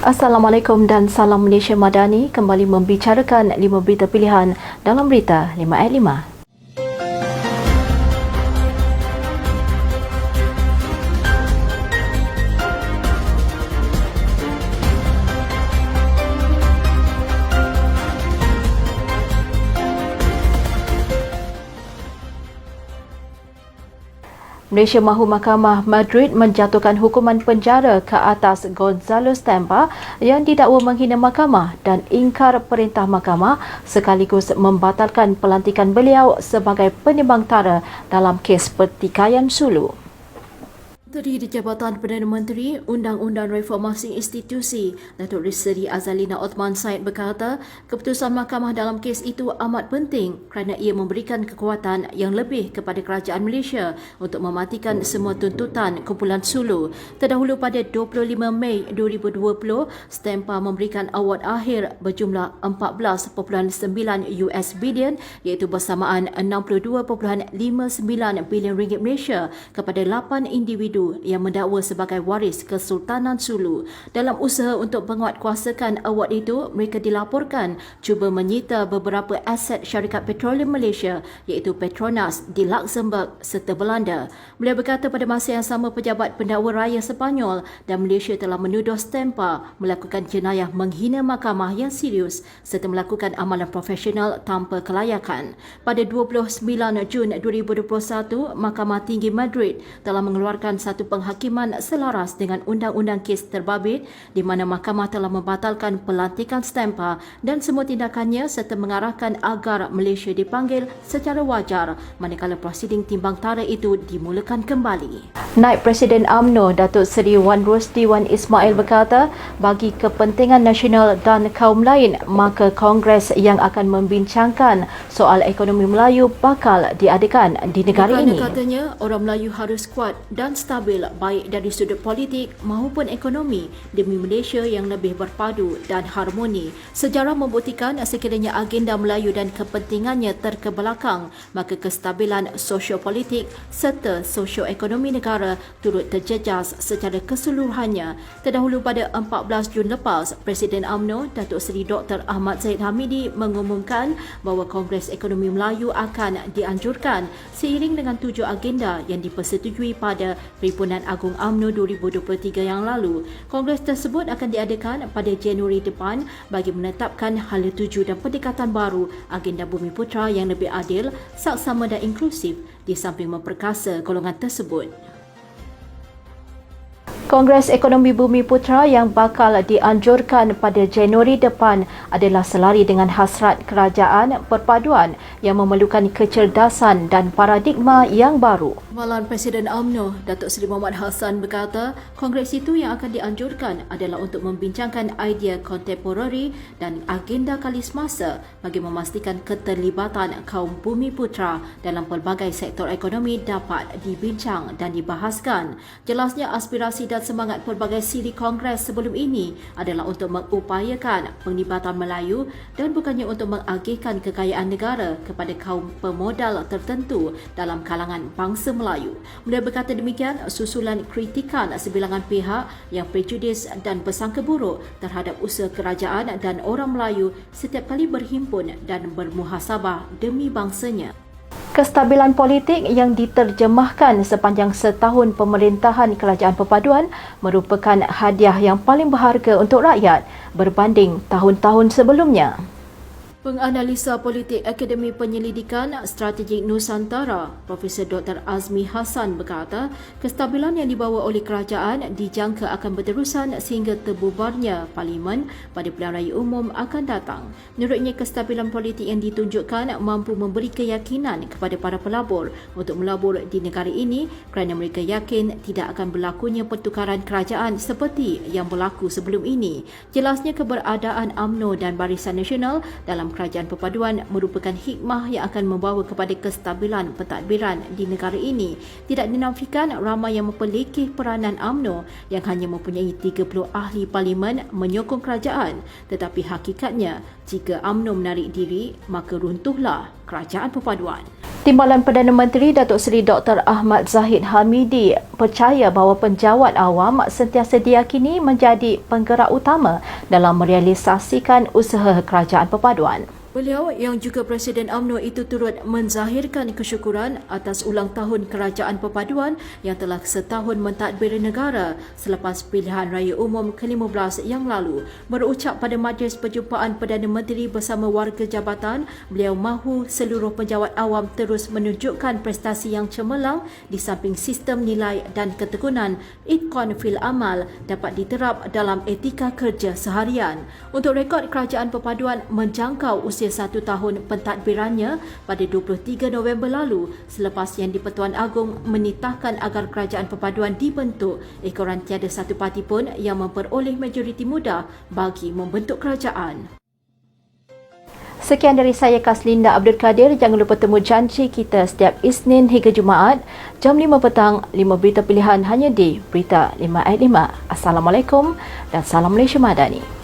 Assalamualaikum dan salam Malaysia Madani, kembali membicarakan 5 berita pilihan dalam berita 5 at 5. Malaysia mahu Mahkamah Madrid menjatuhkan hukuman penjara ke atas Gonzalo Stampa yang didakwa menghina mahkamah dan ingkar perintah mahkamah sekaligus membatalkan pelantikan beliau sebagai penimbang tara dalam kes pertikaian Sulu. Menteri di Jabatan Perdana Menteri Undang-Undang Reformasi Institusi Datuk Seri Azalina Othman Said berkata keputusan mahkamah dalam kes itu amat penting kerana ia memberikan kekuatan yang lebih kepada kerajaan Malaysia untuk mematikan semua tuntutan kumpulan Sulu. Terdahulu pada 25 Mei 2020, Stampa memberikan award akhir berjumlah 14.9 US bilion iaitu bersamaan 62.59 bilion ringgit Malaysia kepada 8 individu yang mendakwa sebagai waris Kesultanan Sulu. Dalam usaha untuk menguatkuasakan award itu, mereka dilaporkan cuba menyita beberapa aset syarikat petroleum Malaysia iaitu Petronas di Luxembourg serta Belanda. Beliau berkata pada masa yang sama pejabat pendakwa raya Sepanyol dan Malaysia telah menuduh Stampa melakukan jenayah menghina mahkamah yang serius serta melakukan amalan profesional tanpa kelayakan. Pada 29 Jun 2021, Mahkamah Tinggi Madrid telah mengeluarkan satu penghakiman selaras dengan undang-undang kes terbabit di mana mahkamah telah membatalkan pelantikan Stampa dan semua tindakannya serta mengarahkan agar Malaysia dipanggil secara wajar manakala prosiding timbang tara itu dimulakan kembali. Naib Presiden UMNO Datuk Seri Wan Rusdi Wan Ismail berkata bagi kepentingan nasional dan kaum lain maka Kongres yang akan membincangkan soal ekonomi Melayu bakal diadakan di negara ini. Katanya orang Melayu harus kuat dan stabil baik dari sudut politik maupun ekonomi demi Malaysia yang lebih berpadu dan harmoni. Sejarah membuktikan sekiranya agenda Melayu dan kepentingannya terkebelakang, maka kestabilan sosio-politik serta sosio-ekonomi negara turut terjejas secara keseluruhannya. Terdahulu pada 14 Jun lepas, Presiden UMNO Datuk Seri Dr. Ahmad Zahid Hamidi mengumumkan bahawa Kongres Ekonomi Melayu akan dianjurkan seiring dengan 7 agenda yang dipersetujui pada Perhimpunan Agung UMNO 2023 yang lalu. Kongres tersebut akan diadakan pada Januari depan bagi menetapkan hala tuju dan pendekatan baru agenda Bumi Putra yang lebih adil, saksama dan inklusif di samping memperkasa golongan tersebut. Kongres Ekonomi Bumi Putra yang bakal dianjurkan pada Januari depan adalah selari dengan hasrat kerajaan perpaduan yang memerlukan kecerdasan dan paradigma yang baru. Kepala Presiden UMNO Datuk Seri Muhammad Hassan berkata, kongres itu yang akan dianjurkan adalah untuk membincangkan idea kontemporari dan agenda kali semasa bagi memastikan keterlibatan kaum Bumi Putra dalam pelbagai sektor ekonomi dapat dibincang dan dibahaskan. Jelasnya aspirasi dan semangat pelbagai siri kongres sebelum ini adalah untuk mengupayakan penglibatan Melayu dan bukannya untuk mengagihkan kekayaan negara kepada kaum pemodal tertentu dalam kalangan bangsa Melayu. Beliau berkata demikian susulan kritikan sebilangan pihak yang prejudis dan bersangka buruk terhadap usaha kerajaan dan orang Melayu setiap kali berhimpun dan bermuhasabah demi bangsanya. Kestabilan politik yang diterjemahkan sepanjang setahun pemerintahan Kerajaan Perpaduan merupakan hadiah yang paling berharga untuk rakyat berbanding tahun-tahun sebelumnya. Penganalisa politik Akademi Penyelidikan Strategik Nusantara, Profesor Dr. Azmi Hassan berkata, kestabilan yang dibawa oleh kerajaan dijangka akan berterusan sehingga terbubarnya Parlimen pada pilihan raya umum akan datang. Menurutnya, kestabilan politik yang ditunjukkan mampu memberi keyakinan kepada para pelabur untuk melabur di negara ini kerana mereka yakin tidak akan berlakunya pertukaran kerajaan seperti yang berlaku sebelum ini. Jelasnya keberadaan UMNO dan Barisan Nasional dalam kerajaan perpaduan merupakan hikmah yang akan membawa kepada kestabilan pentadbiran di negara ini. Tidak dinafikan ramai yang memperlekeh peranan UMNO yang hanya mempunyai 30 ahli parlimen menyokong kerajaan. Tetapi hakikatnya, jika UMNO menarik diri, maka runtuhlah kerajaan perpaduan. Timbalan Perdana Menteri Datuk Seri Dr. Ahmad Zahid Hamidi percaya bahawa penjawat awam sentiasa diyakini menjadi penggerak utama dalam merealisasikan usaha kerajaan perpaduan. Beliau yang juga Presiden UMNO itu turut menzahirkan kesyukuran atas ulang tahun kerajaan perpaduan yang telah setahun mentadbiri negara selepas pilihan raya umum ke-15 yang lalu. Berucap pada majlis perjumpaan Perdana Menteri bersama warga jabatan, beliau mahu seluruh penjawat awam terus menunjukkan prestasi yang cemerlang di samping sistem nilai dan ketekunan itqan fil amal dapat diterap dalam etika kerja seharian. Untuk rekod kerajaan perpaduan menjangkau usia 1 tahun pentadbirannya pada 23 November lalu selepas yang di-Pertuan Agong menitahkan agar kerajaan perpaduan dibentuk, ekoran tiada satu parti pun yang memperoleh majoriti mudah bagi membentuk kerajaan. Sekian dari saya, Kaslinda Abdul Kadir. Jangan lupa temu janji kita setiap Isnin hingga Jumaat jam 5 petang, 5 berita pilihan hanya di Berita 5 @ 5. Assalamualaikum dan salam Malaysia Madani.